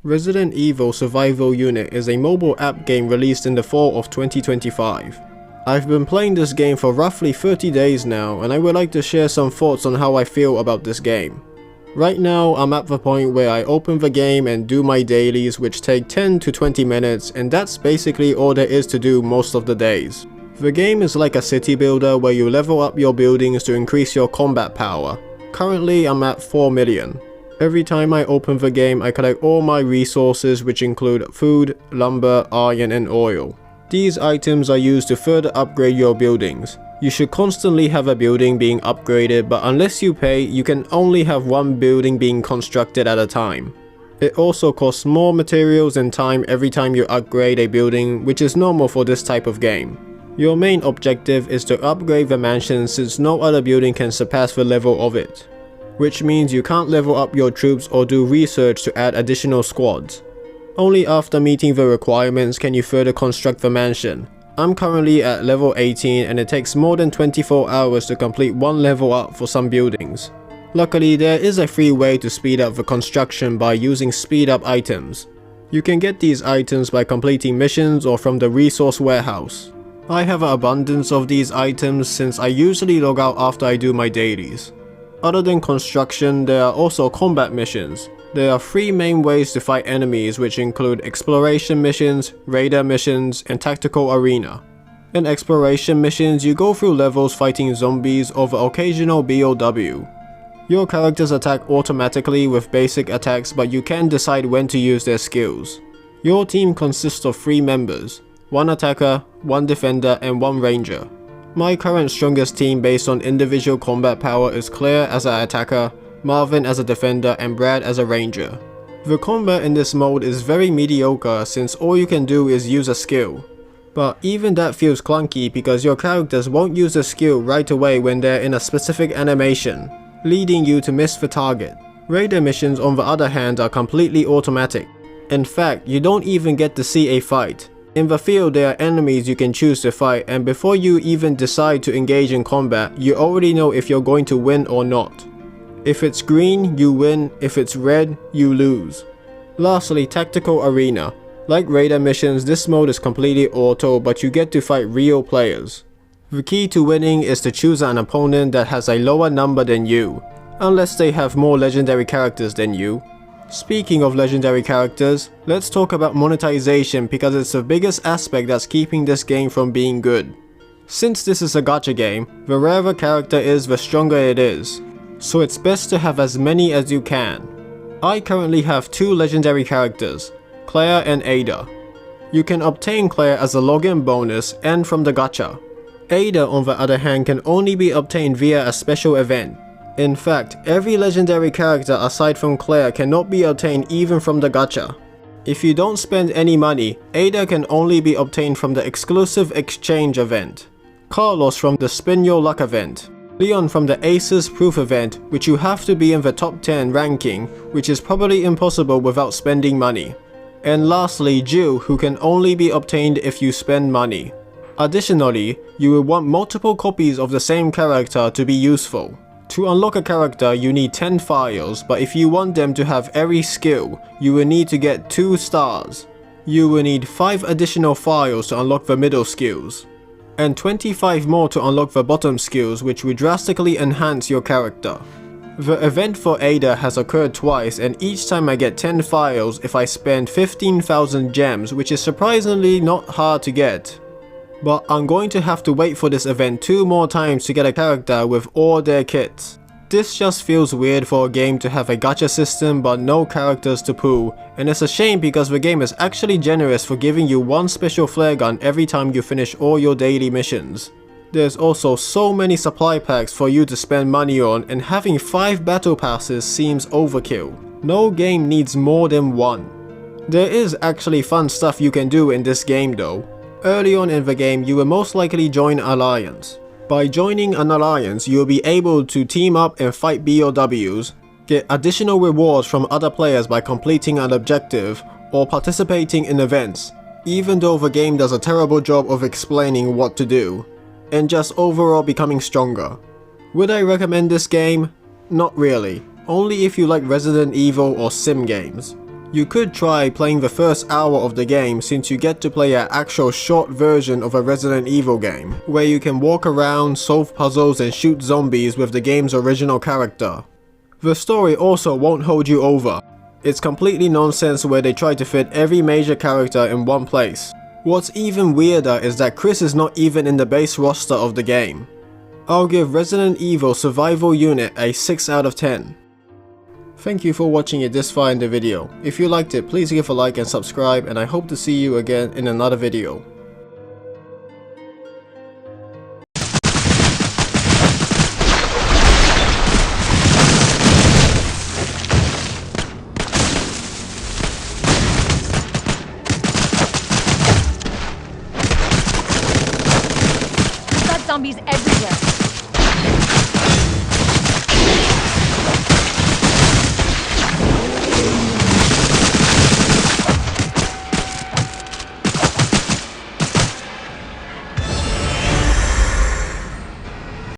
Resident Evil Survival Unit is a mobile app game released in the fall of 2025. I've been playing this game for roughly 30 days now, and I would like to share some thoughts on how I feel about this game. Right now, I'm at the point where I open the game and do my dailies, which take 10 to 20 minutes, and that's basically all there is to do most of the days. The game is like a city builder where you level up your buildings to increase your combat power. Currently, I'm at 4 million. Every time I open the game, I collect all my resources, which include food, lumber, iron, and oil. These items are used to further upgrade your buildings. You should constantly have a building being upgraded, but unless you pay, you can only have one building being constructed at a time. It also costs more materials and time every time you upgrade a building, which is normal for this type of game. Your main objective is to upgrade the mansion since no other building can surpass the level of it, which means you can't level up your troops or do research to add additional squads. Only after meeting the requirements can you further construct the mansion. I'm currently at level 18 and it takes more than 24 hours to complete one level up for some buildings. Luckily, there is a free way to speed up the construction by using speed up items. You can get these items by completing missions or from the resource warehouse. I have an abundance of these items since I usually log out after I do my dailies. Other than construction, there are also combat missions. There are 3 main ways to fight enemies, which include exploration missions, raider missions, and tactical arena. In exploration missions, you go through levels fighting zombies or the occasional BOW. Your characters attack automatically with basic attacks, but you can decide when to use their skills. Your team consists of 3 members, 1 attacker, 1 defender, and 1 ranger. My current strongest team based on individual combat power is Claire as an attacker, Marvin as a defender, and Brad as a ranger. The combat in this mode is very mediocre since all you can do is use a skill. But even that feels clunky because your characters won't use the skill right away when they're in a specific animation, leading you to miss the target. Raider missions on the other hand are completely automatic. In fact, you don't even get to see a fight. In the field, there are enemies you can choose to fight, and before you even decide to engage in combat, you already know if you're going to win or not. If it's green, you win. If it's red, you lose. Lastly, tactical arena. Like raider missions, this mode is completely auto, but you get to fight real players. The key to winning is to choose an opponent that has a lower number than you, unless they have more legendary characters than you. Speaking of legendary characters, let's talk about monetization because it's the biggest aspect that's keeping this game from being good. Since this is a gacha game, the rarer character is, the stronger it is. So it's best to have as many as you can. I currently have 2 legendary characters, Claire and Ada. You can obtain Claire as a login bonus and from the gacha. Ada on the other hand can only be obtained via a special event. In fact, every legendary character aside from Claire cannot be obtained even from the gacha. If you don't spend any money, Ada can only be obtained from the exclusive exchange event, Carlos from the Spin Your Luck event, Leon from the Aces Proof event, which you have to be in the top 10 ranking, which is probably impossible without spending money, and lastly Jill, who can only be obtained if you spend money. Additionally, you will want multiple copies of the same character to be useful. To unlock a character, you need 10 files, but if you want them to have every skill, you will need to get 2 stars. You will need 5 additional files to unlock the middle skills, and 25 more to unlock the bottom skills, which will drastically enhance your character. The event for Ada has occurred twice, and each time I get 10 files if I spend 15,000 gems, which is surprisingly not hard to get. But I'm going to have to wait for this event 2 more times to get a character with all their kits. This just feels weird for a game to have a gacha system but no characters to pull, and it's a shame because the game is actually generous for giving you 1 special flare gun every time you finish all your daily missions. There's also so many supply packs for you to spend money on, and having 5 battle passes seems overkill. No game needs more than 1. There is actually fun stuff you can do in this game though. Early on in the game, you will most likely join an alliance. By joining an alliance, you will be able to team up and fight BOWs, get additional rewards from other players by completing an objective, or participating in events, even though the game does a terrible job of explaining what to do, and just overall becoming stronger. Would I recommend this game? Not really, only if you like Resident Evil or sim games. You could try playing the first hour of the game, since you get to play an actual short version of a Resident Evil game, where you can walk around, solve puzzles and shoot zombies with the game's original character. The story also won't hold you over. It's completely nonsense where they try to fit every major character in one place. What's even weirder is that Chris is not even in the base roster of the game. I'll give Resident Evil Survival Unit a 6 out of 10. Thank you for watching it this far in the video. If you liked it, please give a like and subscribe, and I hope to see you again in another video. Got zombies everywhere.